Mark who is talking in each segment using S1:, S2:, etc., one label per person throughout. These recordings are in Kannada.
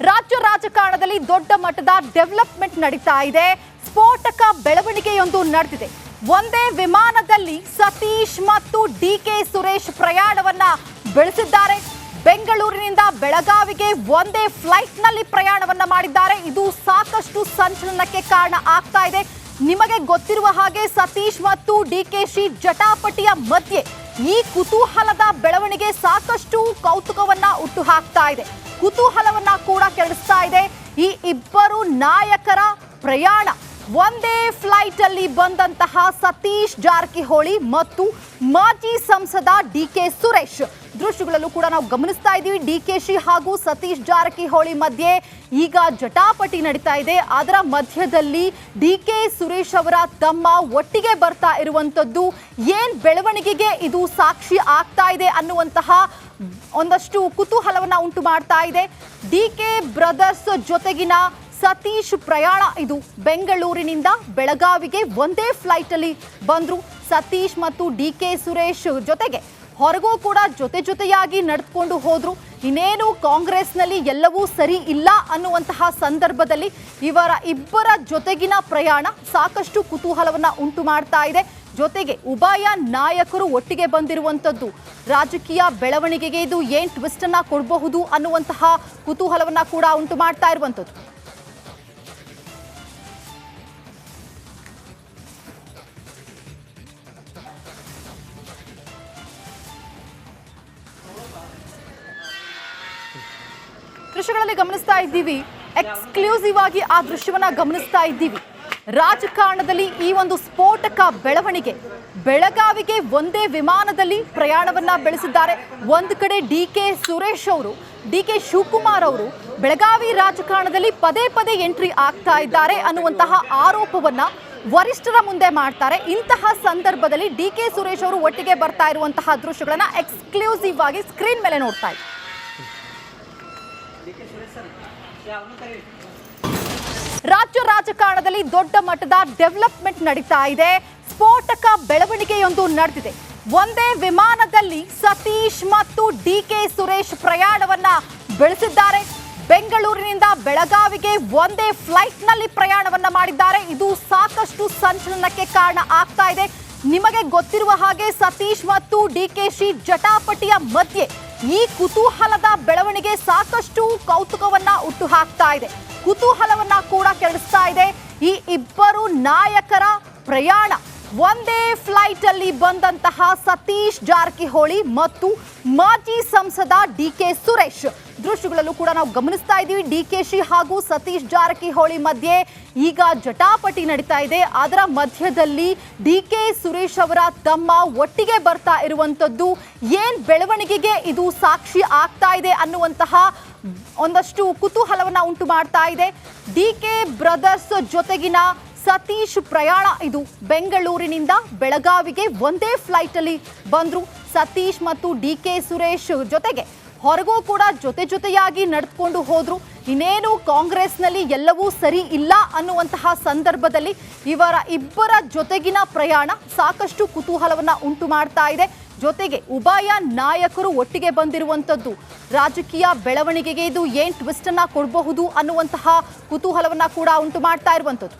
S1: ರಾಜ್ಯ ರಾಜಕಾರಣದಲ್ಲಿ ದೊಡ್ಡ ಮಟ್ಟದ ಡೆವಲಪ್ಮೆಂಟ್ ನಡೀತಾ ಇದೆ. ಸ್ಫೋಟಕ ಬೆಳವಣಿಗೆಯೊಂದು ನಡೆದಿದೆ. ಒಂದೇ ವಿಮಾನದಲ್ಲಿ ಸತೀಶ್ ಮತ್ತು ಡಿಕೆ ಸುರೇಶ್ ಪ್ರಯಾಣವನ್ನ ಬೆಳೆಸಿದ್ದಾರೆ. ಬೆಂಗಳೂರಿನಿಂದ ಬೆಳಗಾವಿಗೆ ಒಂದೇ ಫ್ಲೈಟ್ ನಲ್ಲಿ ಪ್ರಯಾಣವನ್ನ ಮಾಡಿದ್ದಾರೆ. ಇದು ಸಾಕಷ್ಟು ಸಂಚಲನಕ್ಕೆ ಕಾರಣ ಆಗ್ತಾ ಇದೆ. ನಿಮಗೆ ಗೊತ್ತಿರುವ ಹಾಗೆ ಸತೀಶ್ ಮತ್ತು ಡಿಕೆಶಿ ಜಟಾಪಟಿಯ ಮಧ್ಯೆ ಈ ಕುತೂಹಲದ ಬೆಳವಣಿಗೆ ಸಾಕಷ್ಟು ಕೌತುಕವನ್ನ ಹುಟ್ಟು ಹಾಕ್ತಾ ಇದೆ, ಕುತೂಹಲವನ್ನ ಕೂಡ ಕೆರಳಿಸ್ತಾ ಇದೆ. ಈ ಇಬ್ಬರು ನಾಯಕರ ಪ್ರಯಾಣ ಒಂದೇ ಫ್ಲೈಟ್ ಅಲ್ಲಿ ಬಂದಂತಹ ಸತೀಶ್ ಜಾರಕಿಹೊಳಿ ಮತ್ತು ಮಾಜಿ ಸಂಸದ ಡಿಕೆ ಸುರೇಶ್ ದೃಶ್ಯಗಳಲ್ಲೂ ಕೂಡ ನಾವು ಗಮನಿಸ್ತಾ ಇದ್ದೀವಿ. ಡಿಕೆಶಿ ಹಾಗೂ ಸತೀಶ್ ಜಾರಕಿಹೊಳಿ ಮಧ್ಯೆ ಈಗ ಜಟಾಪಟಿ ನಡೀತಾ ಇದೆ. ಅದರ ಮಧ್ಯದಲ್ಲಿ ಡಿಕೆ ಸುರೇಶ್ ಅವರ ತಮ್ಮ ಒಟ್ಟಿಗೆ ಬರ್ತಾ ಇರುವಂತದ್ದು ಏನ್ ಬೆಳವಣಿಗೆಗೆ ಇದು ಸಾಕ್ಷಿ ಆಗ್ತಾ ಇದೆ ಅನ್ನುವಂತಹ ಒಂದಷ್ಟು ಕುತೂಹಲವನ್ನ ಉಂಟು ಮಾಡ್ತಾ ಇದೆ. ಡಿಕೆ ಬ್ರದರ್ಸ್ ಜೊತೆಗಿನ ಸತೀಶ್ ಪ್ರಯಾಣ ಇದು ಬೆಂಗಳೂರಿನಿಂದ ಬೆಳಗಾವಿಗೆ ಒಂದೇ ಫ್ಲೈಟ್ ಅಲ್ಲಿ ಬಂದ್ರು. ಸತೀಶ್ ಮತ್ತು ಡಿಕೆ ಸುರೇಶ್ ಜೊತೆಗೆ ಹೊರಗೂ ಕೂಡ ಜೊತೆಯಾಗಿ ನಡೆದುಕೊಂಡು ಹೋದ್ರು. ಇನ್ನೇನು ಕಾಂಗ್ರೆಸ್ನಲ್ಲಿ ಎಲ್ಲವೂ ಸರಿ ಇಲ್ಲ ಅನ್ನುವಂತಹ ಸಂದರ್ಭದಲ್ಲಿ ಇವರ ಇಬ್ಬರ ಜೊತೆಗಿನ ಪ್ರಯಾಣ ಸಾಕಷ್ಟು ಕುತೂಹಲವನ್ನ ಉಂಟು ಮಾಡ್ತಾ ಇದೆ. ಜೊತೆಗೆ ಉಭಯ ನಾಯಕರು ಒಟ್ಟಿಗೆ ಬಂದಿರುವಂತದ್ದು ರಾಜಕೀಯ ಬೆಳವಣಿಗೆಗೆ ಇದು ಏನ್ ಟ್ವಿಸ್ಟ್ ಅನ್ನ ಕೊಡಬಹುದು ಅನ್ನುವಂತಹ ಕುತೂಹಲವನ್ನ ಕೂಡ ಉಂಟು ಮಾಡ್ತಾ ಇರುವಂತದ್ದು. ದೃಶ್ಯಗಳಲ್ಲಿ ಗಮನಿಸ್ತಾ ಇದ್ದೀವಿ, ಎಕ್ಸ್ಕ್ಲೂಸಿವ್ ಆಗಿ ಆ ದೃಶ್ಯವನ್ನ ಗಮನಿಸ್ತಾ ಇದ್ದೀವಿ. ರಾಜಕಾರಣದಲ್ಲಿ ಈ ಒಂದು ಸ್ಫೋಟಕ ಬೆಳವಣಿಗೆ ಬೆಳಗಾವಿಗೆ ಒಂದೇ ವಿಮಾನದಲ್ಲಿ ಪ್ರಯಾಣವನ್ನ ಬೆಳೆಸಿದ್ದಾರೆ. ಒಂದು ಕಡೆ ಡಿಕೆ ಸುರೇಶ್ ಅವರು, ಡಿಕೆ ಶಿವಕುಮಾರ್ ಅವರು ಬೆಳಗಾವಿ ರಾಜಕಾರಣದಲ್ಲಿ ಪದೇ ಎಂಟ್ರಿ ಆಗ್ತಾ ಇದ್ದಾರೆ ಅನ್ನುವಂತಹ ಆರೋಪವನ್ನ ವರಿಷ್ಠರ ಮುಂದೆ ಮಾಡ್ತಾರೆ. ಇಂತಹ ಸಂದರ್ಭದಲ್ಲಿ ಡಿಕೆ ಸುರೇಶ್ ಅವರು ಒಟ್ಟಿಗೆ ಬರ್ತಾ ಇರುವಂತಹ ದೃಶ್ಯಗಳನ್ನ ಎಕ್ಸ್ಕ್ಲೂಸಿವ್ ಆಗಿ ಸ್ಕ್ರೀನ್ ಮೇಲೆ ನೋಡ್ತಾ ಇದ್ದೀವಿ. ರಾಜ್ಯ ರಾಜಕಾರಣದಲ್ಲಿ ದೊಡ್ಡ ಮಟ್ಟದ ಡೆವಲಪ್ಮೆಂಟ್ ನಡೀತಾ ಇದೆ. ಸ್ಫೋಟಕ ಬೆಳವಣಿಗೆಯೊಂದು ನಡೆದಿದೆ. ಒಂದೇ ವಿಮಾನದಲ್ಲಿ ಸತೀಶ್ ಮತ್ತು ಡಿಕೆ ಸುರೇಶ್ ಪ್ರಯಾಣವನ್ನ ಬೆಳೆಸಿದ್ದಾರೆ. ಬೆಂಗಳೂರಿನಿಂದ ಬೆಳಗಾವಿಗೆ ಒಂದೇ ಫ್ಲೈಟ್ ನಲ್ಲಿ ಪ್ರಯಾಣವನ್ನ ಮಾಡಿದ್ದಾರೆ. ಇದು ಸಾಕಷ್ಟು ಸಂಚಲನಕ್ಕೆ ಕಾರಣ ಆಗ್ತಾ ಇದೆ. ನಿಮಗೆ ಗೊತ್ತಿರುವ ಹಾಗೆ ಸತೀಶ್ ಮತ್ತು ಡಿಕೆಶಿ ಜಟಾಪಟಿಯ ಮಧ್ಯೆ ಈ ಕುತೂಹಲದ ಬೆಳವಣಿಗೆ ಸಾಕಷ್ಟು ಕೌತುಕವನ್ನ ಹುಟ್ಟು ಹಾಕ್ತಾ ಇದೆ, ಕುತೂಹಲವನ್ನ ಕೂಡ ಕೆರಳಿಸ್ತಾ ಇದೆ. ಈ ಇಬ್ಬರು ನಾಯಕರ ಪ್ರಯಾಣ ಒಂದೇ ಫ್ಲೈಟ್ ಅಲ್ಲಿ ಬಂದಂತಹ ಸತೀಶ್ ಜಾರಕಿಹೊಳಿ ಮತ್ತು ಮಾಜಿ ಸಂಸದ ಡಿಕೆ ಸುರೇಶ್ ದೃಶ್ಯಗಳಲ್ಲೂ ಕೂಡ ನಾವು ಗಮನಿಸ್ತಾ ಇದ್ದೀವಿ. ಡಿಕೆಶಿ ಹಾಗೂ ಸತೀಶ್ ಜಾರಕಿಹೊಳಿ ಮಧ್ಯೆ ಈಗ ಜಟಾಪಟಿ ನಡೀತಾ ಇದೆ. ಅದರ ಮಧ್ಯದಲ್ಲಿ ಡಿಕೆ ಸುರೇಶ್ ಅವರ ತಮ್ಮ ಒಟ್ಟಿಗೆ ಬರ್ತಾ ಇರುವಂತದ್ದು ಏನ್ ಬೆಳವಣಿಗೆಗೆ ಇದು ಸಾಕ್ಷಿ ಆಗ್ತಾ ಇದೆ ಅನ್ನುವಂತಹ ಒಂದಷ್ಟು ಕುತೂಹಲವನ್ನ ಉಂಟು ಮಾಡ್ತಾ ಇದೆ. ಡಿಕೆ ಬ್ರದರ್ಸ್ ಜೊತೆಗಿನ ಸತೀಶ್ ಪ್ರಯಾಣ ಇದು ಬೆಂಗಳೂರಿನಿಂದ ಬೆಳಗಾವಿಗೆ ಒಂದೇ ಫ್ಲೈಟ್ ಅಲ್ಲಿ ಬಂದ್ರು. ಸತೀಶ್ ಮತ್ತು ಡಿಕೆ ಸುರೇಶ್ ಜೊತೆಗೆ ಹೊರಗೂ ಕೂಡ ಜೊತೆಯಾಗಿ ನಡೆದುಕೊಂಡು ಹೋದ್ರು. ಇನ್ನೇನು ಕಾಂಗ್ರೆಸ್ನಲ್ಲಿ ಎಲ್ಲವೂ ಸರಿ ಇಲ್ಲ ಅನ್ನುವಂತಹ ಸಂದರ್ಭದಲ್ಲಿ ಇವರ ಇಬ್ಬರ ಜೊತೆಗಿನ ಪ್ರಯಾಣ ಸಾಕಷ್ಟು ಕುತೂಹಲವನ್ನ ಉಂಟು ಮಾಡ್ತಾ ಇದೆ. ಜೊತೆಗೆ ಉಭಯ ನಾಯಕರು ಒಟ್ಟಿಗೆ ಬಂದಿರುವಂತದ್ದು ರಾಜಕೀಯ ಬೆಳವಣಿಗೆಗೆ ಇದು ಏನ್ ಟ್ವಿಸ್ಟ್ ಅನ್ನ ಕೊಡಬಹುದು ಅನ್ನುವಂತಹ ಕುತೂಹಲವನ್ನ ಕೂಡ ಉಂಟು ಮಾಡ್ತಾ ಇರುವಂತದ್ದು.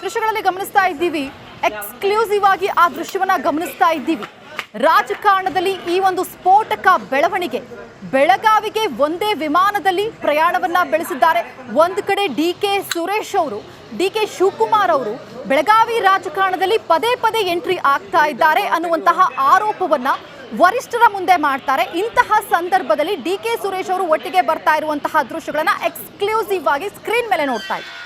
S1: ದೃಶ್ಯಗಳಲ್ಲಿ ಗಮನಿಸ್ತಾ ಇದ್ದೀವಿ, ಎಕ್ಸ್ಕ್ಲೂಸಿವ್ ಆಗಿ ಆ ದೃಶ್ಯವನ್ನ ಗಮನಿಸ್ತಾ ಇದ್ದೀವಿ. ರಾಜಕಾರಣದಲ್ಲಿ ಈ ಒಂದು ಸ್ಫೋಟಕ ಬೆಳವಣಿಗೆ ಬೆಳಗಾವಿಗೆ ಒಂದೇ ವಿಮಾನದಲ್ಲಿ ಪ್ರಯಾಣವನ್ನ ಬೆಳೆಸಿದ್ದಾರೆ. ಒಂದು ಕಡೆ ಡಿಕೆ ಸುರೇಶ್ ಅವರು, ಡಿಕೆ ಶಿವಕುಮಾರ್ ಅವರು ಬೆಳಗಾವಿ ರಾಜಕಾರಣದಲ್ಲಿ ಪದೇ ಎಂಟ್ರಿ ಆಗ್ತಾ ಇದ್ದಾರೆ ಅನ್ನುವಂತಹ ಆರೋಪವನ್ನ ವರಿಷ್ಠರ ಮುಂದೆ ಮಾಡ್ತಾರೆ. ಇಂತಹ ಸಂದರ್ಭದಲ್ಲಿ ಡಿಕೆ ಸುರೇಶ್ ಅವರು ಒಟ್ಟಿಗೆ ಬರ್ತಾ ಇರುವಂತಹ ದೃಶ್ಯಗಳನ್ನ ಎಕ್ಸ್ಕ್ಲೂಸಿವ್ ಆಗಿ ಸ್ಕ್ರೀನ್ ಮೇಲೆ ನೋಡ್ತಾ ಇದ್ದೀವಿ.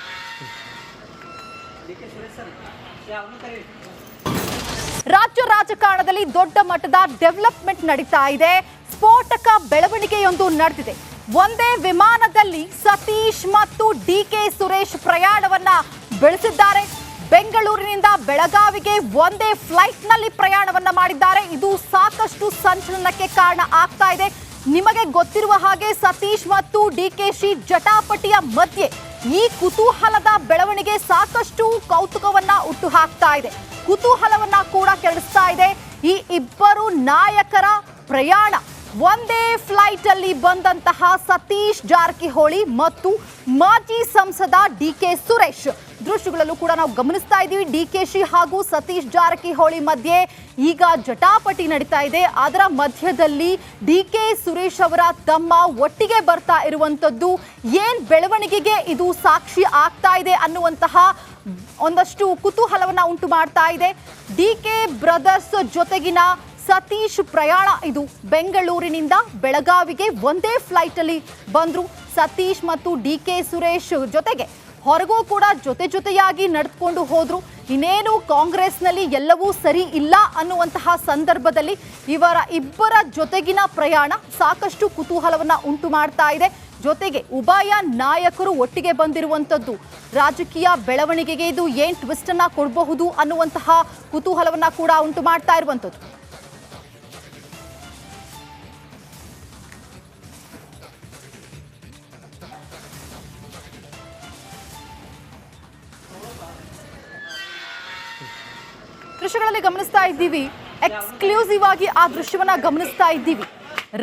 S1: ರಾಜ್ಯ ರಾಜಕಾರಣದಲ್ಲಿ ದೊಡ್ಡ ಮಟ್ಟದ ಡೆವಲಪ್ಮೆಂಟ್ ನಡೀತಾ ಇದೆ. ಸ್ಫೋಟಕ ಬೆಳವಣಿಗೆಯೊಂದು ನಡೆದಿದೆ. ಒಂದೇ ವಿಮಾನದಲ್ಲಿ ಸತೀಶ್ ಮತ್ತು ಡಿಕೆ ಸುರೇಶ್ ಪ್ರಯಾಣವನ್ನ ಬೆಳೆಸಿದ್ದಾರೆ. ಬೆಂಗಳೂರಿನಿಂದ ಬೆಳಗಾವಿಗೆ ಒಂದೇ ಫ್ಲೈಟ್ ನಲ್ಲಿ ಪ್ರಯಾಣವನ್ನ ಮಾಡಿದ್ದಾರೆ. ಇದು ಸಾಕಷ್ಟು ಸಂಚಲನಕ್ಕೆ ಕಾರಣ ಆಗ್ತಾ ಇದೆ. ನಿಮಗೆ ಗೊತ್ತಿರುವ ಹಾಗೆ ಸತೀಶ್ ಮತ್ತು ಡಿಕೆಶಿ ಜಟಾಪಟಿಯ ಮಧ್ಯೆ ಈ ಕುತೂಹಲದ ಬೆಳವಣಿಗೆ ಸಾಕಷ್ಟು ಕೌತುಕವನ್ನ ಹುಟ್ಟು ಹಾಕ್ತಾ ಇದೆ, ಕುತೂಹಲವನ್ನ ಕೂಡ ಕೆರಳಿಸ್ತಾ ಇದೆ. ಈ ಇಬ್ಬರು ನಾಯಕರ ಪ್ರಯಾಣ ಒಂದೇ ಫ್ಲೈಟ್ ಅಲ್ಲಿ ಬಂದಂತಹ ಸತೀಶ್ ಜಾರಕಿಹೊಳಿ ಮತ್ತು ಮಾಜಿ ಸಂಸದ ಡಿಕೆ ಸುರೇಶ್ ದೃಶ್ಯಗಳಲ್ಲೂ ಕೂಡ ನಾವು ಗಮನಿಸ್ತಾ ಇದ್ದೀವಿ. ಡಿಕೆಶಿ ಹಾಗೂ ಸತೀಶ್ ಜಾರಕಿಹೊಳಿ ಮಧ್ಯೆ ಈಗ ಜಟಾಪಟಿ ನಡೀತಾ ಇದೆ. ಅದರ ಮಧ್ಯದಲ್ಲಿ ಡಿಕೆ ಸುರೇಶ್ ಅವರ ತಮ್ಮ ಒಟ್ಟಿಗೆ ಬರ್ತಾ ಇರುವಂತದ್ದು ಏನ್ ಬೆಳವಣಿಗೆಗೆ ಇದು ಸಾಕ್ಷಿ ಆಗ್ತಾ ಇದೆ ಅನ್ನುವಂತಹ ಒಂದಷ್ಟು ಕುತೂಹಲವನ್ನ ಉಂಟು ಮಾಡ್ತಾ ಇದೆ. ಡಿಕೆ ಬ್ರದರ್ಸ್ ಜೊತೆಗಿನ ಸತೀಶ್ ಪ್ರಯಾಣ ಇದು ಬೆಂಗಳೂರಿನಿಂದ ಬೆಳಗಾವಿಗೆ ಒಂದೇ ಫ್ಲೈಟ್ ಅಲ್ಲಿ ಬಂದ್ರು. ಸತೀಶ್ ಮತ್ತು ಡಿಕೆ ಸುರೇಶ್ ಜೊತೆಗೆ ಹೊರಗೂ ಕೂಡ ಜೊತೆಯಾಗಿ ನಡೆದುಕೊಂಡು ಹೋದ್ರು. ಇನ್ನೇನು ಕಾಂಗ್ರೆಸ್ನಲ್ಲಿ ಎಲ್ಲವೂ ಸರಿ ಇಲ್ಲ ಅನ್ನುವಂತಹ ಸಂದರ್ಭದಲ್ಲಿ ಇವರ ಇಬ್ಬರ ಜೊತೆಗಿನ ಪ್ರಯಾಣ ಸಾಕಷ್ಟು ಕುತೂಹಲವನ್ನ ಉಂಟು ಮಾಡ್ತಾ ಇದೆ. ಜೊತೆಗೆ ಉಭಯ ನಾಯಕರು ಒಟ್ಟಿಗೆ ಬಂದಿರುವಂತದ್ದು ರಾಜಕೀಯ ಬೆಳವಣಿಗೆಗೆ ಇದು ಏನ್ ಟ್ವಿಸ್ಟ್ ಅನ್ನ ಕೊಡಬಹುದು ಅನ್ನುವಂತಹ ಕುತೂಹಲವನ್ನ ಕೂಡ ಉಂಟು ಮಾಡ್ತಾ ಇರುವಂತದ್ದು. ದೃಶ್ಯಗಳಲ್ಲಿ ಗಮನಿಸ್ತಾ ಇದ್ದೀವಿ, ಎಕ್ಸ್ಕ್ಲೂಸಿವ್ ಆಗಿ ಆ ದೃಶ್ಯವನ್ನ ಗಮನಿಸ್ತಾ ಇದ್ದೀವಿ.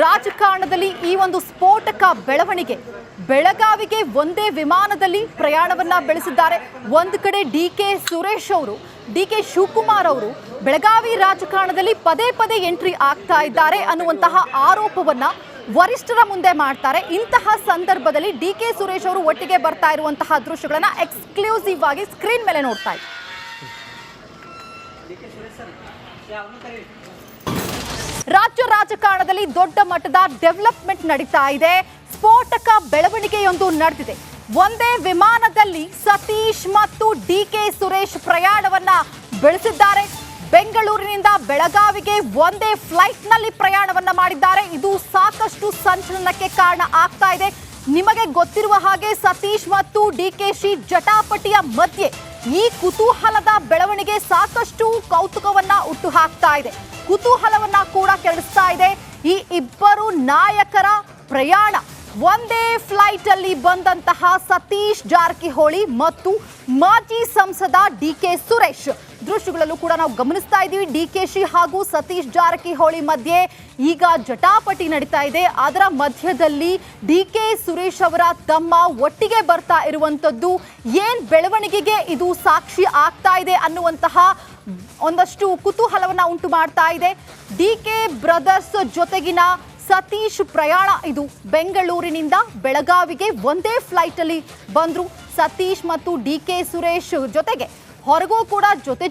S1: ರಾಜಕಾರಣದಲ್ಲಿ ಈ ಒಂದು ಸ್ಫೋಟಕ ಬೆಳವಣಿಗೆ, ಬೆಳಗಾವಿಗೆ ಒಂದೇ ವಿಮಾನದಲ್ಲಿ ಪ್ರಯಾಣವನ್ನ ಬೆಳೆಸಿದ್ದಾರೆ. ಒಂದು ಕಡೆ ಡಿಕೆ ಸುರೇಶ್ ಅವರು, ಡಿಕೆ ಶಿವಕುಮಾರ್ ಅವರು ಬೆಳಗಾವಿ ರಾಜಕಾರಣದಲ್ಲಿ ಪದೇ ಎಂಟ್ರಿ ಆಗ್ತಾ ಇದ್ದಾರೆ ಅನ್ನುವಂತಹ ಆರೋಪವನ್ನ ವರಿಷ್ಠರ ಮುಂದೆ ಮಾಡ್ತಾರೆ. ಇಂತಹ ಸಂದರ್ಭದಲ್ಲಿ ಡಿಕೆ ಸುರೇಶ್ ಅವರು ಒಟ್ಟಿಗೆ ಬರ್ತಾ ಇರುವಂತಹ ದೃಶ್ಯಗಳನ್ನ ಎಕ್ಸ್ಕ್ಲೂಸಿವ್ ಆಗಿ ಸ್ಕ್ರೀನ್ ಮೇಲೆ ನೋಡ್ತಾ ಇದ್ದೀವಿ. ರಾಜ್ಯ ರಾಜಕಾರಣದಲ್ಲಿ ದೊಡ್ಡ ಮಟ್ಟದ ಡೆವಲಪ್ಮೆಂಟ್ ನಡೀತಾ ಇದೆ. ಸ್ಫೋಟಕ ಬೆಳವಣಿಗೆಯೊಂದು ನಡೆದಿದೆ. ಒಂದೇ ವಿಮಾನದಲ್ಲಿ ಸತೀಶ್ ಮತ್ತು ಡಿಕೆ ಸುರೇಶ್ ಪ್ರಯಾಣವನ್ನ ಬೆಳೆಸಿದ್ದಾರೆ. ಬೆಂಗಳೂರಿನಿಂದ ಬೆಳಗಾವಿಗೆ ಒಂದೇ ಫ್ಲೈಟ್ ನಲ್ಲಿ ಪ್ರಯಾಣವನ್ನ ಮಾಡಿದ್ದಾರೆ. ಇದು ಸಾಕಷ್ಟು ಸಂಚಲನಕ್ಕೆ ಕಾರಣ ಆಗ್ತಾ ಇದೆ. ನಿಮಗೆ ಗೊತ್ತಿರುವ ಹಾಗೆ ಸತೀಶ್ ಮತ್ತು ಡಿಕೆಶಿ ಜಟಾಪಟಿಯ ಮಧ್ಯೆ ಈ ಕುತೂಹಲದ ಬೆಳವಣಿಗೆ ಸಾಕಷ್ಟು ಕೌತುಕವನ್ನ ಹುಟ್ಟು ಹಾಕ್ತಾ ಇದೆ, ಕುತೂಹಲವನ್ನ ಕೂಡ ಕೆರಳಿಸ್ತಾ ಇದೆ. ಈ ಇಬ್ಬರು ನಾಯಕರ ಪ್ರಯಾಣ ಒಂದೇ ಫ್ಲೈಟ್ ಅಲ್ಲಿ ಬಂದಂತಹ ಸತೀಶ್ ಜಾರಕಿಹೊಳಿ ಮತ್ತು ಮಾಜಿ ಸಂಸದ ಡಿಕೆ ಸುರೇಶ್ ದೃಶ್ಯಗಳಲ್ಲೂ ಕೂಡ ನಾವು ಗಮನಿಸ್ತಾ ಇದ್ದೀವಿ. ಡಿಕೆಶಿ ಹಾಗೂ ಸತೀಶ್ ಜಾರಕಿಹೊಳಿ ಮಧ್ಯೆ ಈಗ ಜಟಾಪಟಿ ನಡೀತಾ ಇದೆ. ಅದರ ಮಧ್ಯದಲ್ಲಿ ಡಿಕೆ ಸುರೇಶ್ ಅವರ ತಮ್ಮ ಒಟ್ಟಿಗೆ ಬರ್ತಾ ಇರುವಂತದ್ದು ಏನ್ ಬೆಳವಣಿಗೆಗೆ ಇದು ಸಾಕ್ಷಿ ಆಗ್ತಾ ಇದೆ ಅನ್ನುವಂತಹ ಒಂದಷ್ಟು ಕುತೂಹಲವನ್ನ ಉಂಟು ಮಾಡ್ತಾ ಇದೆ. ಡಿಕೆ ಬ್ರದರ್ಸ್ ಜೊತೆಗಿನ ಸತೀಶ್ ಪ್ರಯಾಣ ಇದು ಬೆಂಗಳೂರಿನಿಂದ ಬೆಳಗಾವಿಗೆ ಒಂದೇ ಫ್ಲೈಟ್ ಅಲ್ಲಿ ಬಂದ್ರು. ಸತೀಶ್ ಮತ್ತು ಡಿಕೆ ಸುರೇಶ್ ಜೊತೆಗೆ ಹೊರಗೂ ಕೂಡ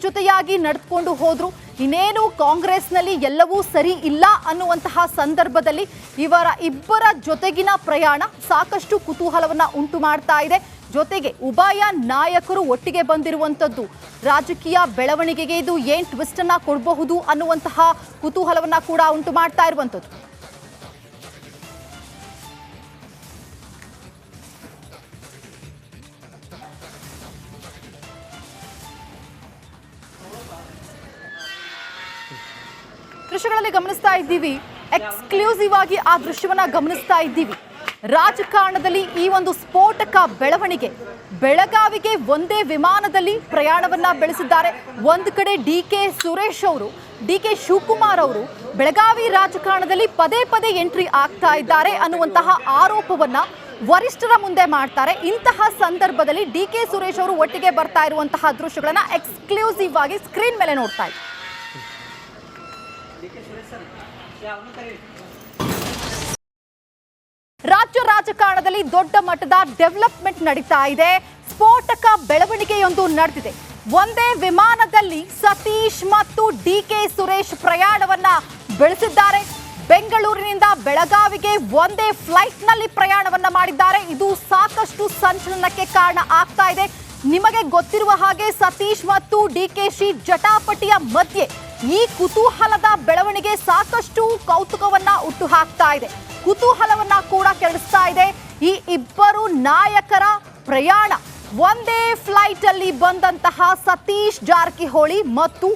S1: ಜೊತೆಯಾಗಿ ನಡೆದುಕೊಂಡು ಹೋದ್ರು. ಇನ್ನೇನು ಕಾಂಗ್ರೆಸ್ನಲ್ಲಿ ಎಲ್ಲವೂ ಸರಿ ಇಲ್ಲ ಅನ್ನುವಂತಹ ಸಂದರ್ಭದಲ್ಲಿ ಇವರ ಇಬ್ಬರ ಜೊತೆಗಿನ ಪ್ರಯಾಣ ಸಾಕಷ್ಟು ಕುತೂಹಲವನ್ನ ಉಂಟು ಮಾಡ್ತಾ ಇದೆ. ಜೊತೆಗೆ ಉಭಯ ನಾಯಕರು ಒಟ್ಟಿಗೆ ಬಂದಿರುವಂತದ್ದು ರಾಜಕೀಯ ಬೆಳವಣಿಗೆಗೆ ಇದು ಏನ್ ಟ್ವಿಸ್ಟ್ ಅನ್ನ ಕೊಡಬಹುದು ಅನ್ನುವಂತಹ ಕುತೂಹಲವನ್ನ ಕೂಡ ಉಂಟು ಮಾಡ್ತಾ ಇರುವಂತದ್ದು. ದೃಶ್ಯಗಳಲ್ಲಿ ಗಮನಿಸ್ತಾ ಇದ್ದೀವಿ, ಎಕ್ಸ್ಕ್ಲೂಸಿವ್ ಆಗಿ ಆ ದೃಶ್ಯವನ್ನ ಗಮನಿಸ್ತಾ ಇದ್ದೀವಿ. ರಾಜಕಾರಣದಲ್ಲಿ ಈ ಒಂದು ಸ್ಫೋಟಕ ಬೆಳವಣಿಗೆ, ಬೆಳಗಾವಿಗೆ ಒಂದೇ ವಿಮಾನದಲ್ಲಿ ಪ್ರಯಾಣವನ್ನ ಬೆಳೆಸಿದ್ದಾರೆ. ಒಂದು ಕಡೆ ಡಿಕೆ ಸುರೇಶ್ ಅವರು, ಡಿಕೆ ಶಿವಕುಮಾರ್ ಅವರು ಬೆಳಗಾವಿ ರಾಜಕಾರಣದಲ್ಲಿ ಪದೇ ಎಂಟ್ರಿ ಆಗ್ತಾ ಇದ್ದಾರೆ ಅನ್ನುವಂತಹ ಆರೋಪವನ್ನ ವರಿಷ್ಠರ ಮುಂದೆ ಮಾಡ್ತಾರೆ. ಇಂತಹ ಸಂದರ್ಭದಲ್ಲಿ ಡಿಕೆ ಸುರೇಶ್ ಅವರು ಒಟ್ಟಿಗೆ ಬರ್ತಾ ಇರುವಂತಹ ದೃಶ್ಯಗಳನ್ನ ಎಕ್ಸ್ಕ್ಲೂಸಿವ್ ಆಗಿ ಸ್ಕ್ರೀನ್ ಮೇಲೆ ನೋಡ್ತಾ ಇದ್ದೀವಿ. ರಾಜ್ಯ ರಾಜಕಾರಣದಲ್ಲಿ ದೊಡ್ಡ ಮಟ್ಟದ ಡೆವಲಪ್ಮೆಂಟ್ ನಡೀತಾ ಇದೆ. ಸ್ಫೋಟಕ ಬೆಳವಣಿಗೆಯೊಂದು ನಡೆದಿದೆ. ಒಂದೇ ವಿಮಾನದಲ್ಲಿ ಸತೀಶ್ ಮತ್ತು ಡಿಕೆ ಸುರೇಶ್ ಪ್ರಯಾಣವನ್ನ ಬೆಳೆಸಿದ್ದಾರೆ. ಬೆಂಗಳೂರಿನಿಂದ ಬೆಳಗಾವಿಗೆ ಒಂದೇ ಫ್ಲೈಟ್ ನಲ್ಲಿ ಪ್ರಯಾಣವನ್ನ ಮಾಡಿದ್ದಾರೆ. ಇದು ಸಾಕಷ್ಟು ಸಂಚಲನಕ್ಕೆ ಕಾರಣ ಆಗ್ತಾ ಇದೆ. ನಿಮಗೆ ಗೊತ್ತಿರುವ ಹಾಗೆ ಸತೀಶ್ ಮತ್ತು ಡಿಕೆಶಿ ಜಟಾಪಟಿಯ ಮಧ್ಯೆ ಈ ಕುತೂಹಲದ ಬೆಳವಣಿಗೆ ಸಾಕಷ್ಟು ಕೌತುಕವನ್ನ ಹುಟ್ಟು ಹಾಕ್ತಾ ಇದೆ, ಕುತೂಹಲವನ್ನ ಕೂಡ ಕೆರಳಿಸ್ತಾ ಇದೆ. ಈ ಇಬ್ಬರು ನಾಯಕರ ಪ್ರಯಾಣ ಒಂದೇ ಫ್ಲೈಟ್ ಅಲ್ಲಿ ಬಂದಂತಹ ಸತೀಶ್ ಜಾರಕಿಹೊಳಿ ಮತ್ತು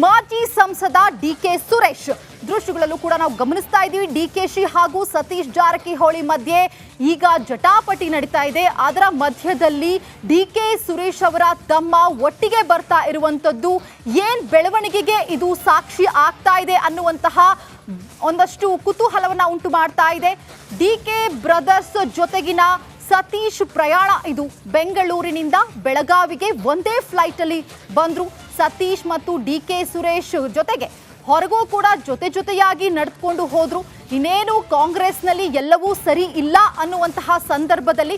S1: ಮಾಜಿ ಸಂಸದ ಡಿಕೆ ಸುರೇಶ್ ದೃಶ್ಯಗಳಲ್ಲೂ ಕೂಡ ನಾವು ಗಮನಿಸ್ತಾ ಇದ್ದೀವಿ. ಡಿಕೆಶಿ ಹಾಗೂ ಸತೀಶ್ ಜಾರಕಿಹೊಳಿ ಮಧ್ಯೆ ಈಗ ಜಟಾಪಟಿ ನಡೀತಾ ಇದೆ. ಅದರ ಮಧ್ಯದಲ್ಲಿ ಡಿಕೆ ಸುರೇಶ್ ಅವರ ತಮ್ಮ ಒಟ್ಟಿಗೆ ಬರ್ತಾ ಇರುವಂತದ್ದು ಏನ್ ಬೆಳವಣಿಗೆಗೆ ಇದು ಸಾಕ್ಷಿ ಆಗ್ತಾ ಇದೆ ಅನ್ನುವಂತಹ ಒಂದಷ್ಟು ಕುತೂಹಲವನ್ನ ಉಂಟು ಮಾಡ್ತಾ ಇದೆ. ಡಿಕೆ ಬ್ರದರ್ಸ್ ಜೊತೆಗಿನ ಸತೀಶ್ ಪ್ರಯಾಣ ಇದು ಬೆಂಗಳೂರಿನಿಂದ ಬೆಳಗಾವಿಗೆ ಒಂದೇ ಫ್ಲೈಟ್ ಅಲ್ಲಿ ಬಂದ್ರು. ಸತೀಶ್ ಮತ್ತು ಡಿಕೆ ಸುರೇಶ್ ಜೊತೆಗೆ ಹೊರಗೂ ಕೂಡ ಜೊತೆಯಾಗಿ ನಡೆದುಕೊಂಡು ಹೋದ್ರು. ಇನ್ನೇನು ಕಾಂಗ್ರೆಸ್ನಲ್ಲಿ ಎಲ್ಲವೂ ಸರಿ ಇಲ್ಲ ಅನ್ನುವಂತಹ ಸಂದರ್ಭದಲ್ಲಿ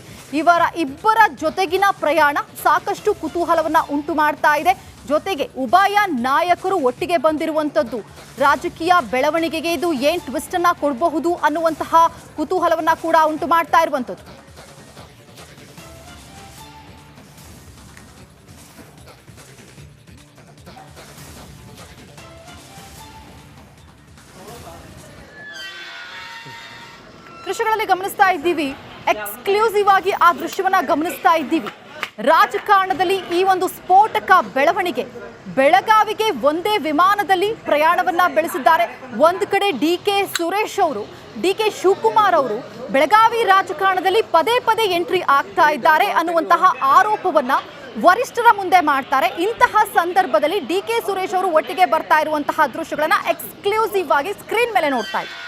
S1: ಇಬ್ಬರ ಜೊತೆಗಿನ ಪ್ರಯಾಣ ಸಾಕಷ್ಟು ಕುತೂಹಲವನ್ನ ಉಂಟು ಮಾಡ್ತಾ ಇದೆ. ಜೊತೆಗೆ ಉಭಯ ನಾಯಕರು ಒಟ್ಟಿಗೆ ಬಂದಿರುವಂತದ್ದು ರಾಜಕೀಯ ಬೆಳವಣಿಗೆಗೆ ಇದು ಏನ್ ಟ್ವಿಸ್ಟ್ ಅನ್ನ ಕೊಡಬಹುದು ಅನ್ನುವಂತಹ ಕುತೂಹಲವನ್ನ ಕೂಡ ಉಂಟು ಮಾಡ್ತಾ ಇರುವಂತದ್ದು. ದೃಶ್ಯಗಳಲ್ಲಿ ಗಮನಿಸ್ತಾ ಇದ್ದೀವಿ, ಎಕ್ಸ್ಕ್ಲೂಸಿವ್ ಆಗಿ ಆ ದೃಶ್ಯವನ್ನ ಗಮನಿಸ್ತಾ ಇದ್ದೀವಿ. ರಾಜಕಾರಣದಲ್ಲಿ ಈ ಒಂದು ಸ್ಫೋಟಕ ಬೆಳವಣಿಗೆ, ಬೆಳಗಾವಿಗೆ ಒಂದೇ ವಿಮಾನದಲ್ಲಿ ಪ್ರಯಾಣವನ್ನ ಬೆಳೆಸಿದ್ದಾರೆ. ಒಂದು ಕಡೆ ಡಿಕೆ ಸುರೇಶ್ ಅವರು, ಡಿಕೆ ಶಿವಕುಮಾರ್ ಅವರು ಬೆಳಗಾವಿ ರಾಜಕಾರಣದಲ್ಲಿ ಪದೇ ಎಂಟ್ರಿ ಆಗ್ತಾ ಇದ್ದಾರೆ ಅನ್ನುವಂತಹ ಆರೋಪವನ್ನ ವರಿಷ್ಠರ ಮುಂದೆ ಮಾಡ್ತಾರೆ. ಇಂತಹ ಸಂದರ್ಭದಲ್ಲಿ ಡಿಕೆ ಸುರೇಶ್ ಅವರು ಒಟ್ಟಿಗೆ ಬರ್ತಾ ಇರುವಂತಹ ದೃಶ್ಯಗಳನ್ನ ಎಕ್ಸ್ಕ್ಲೂಸಿವ್ ಆಗಿ ಸ್ಕ್ರೀನ್ ಮೇಲೆ ನೋಡ್ತಾ ಇದ್ದೀವಿ.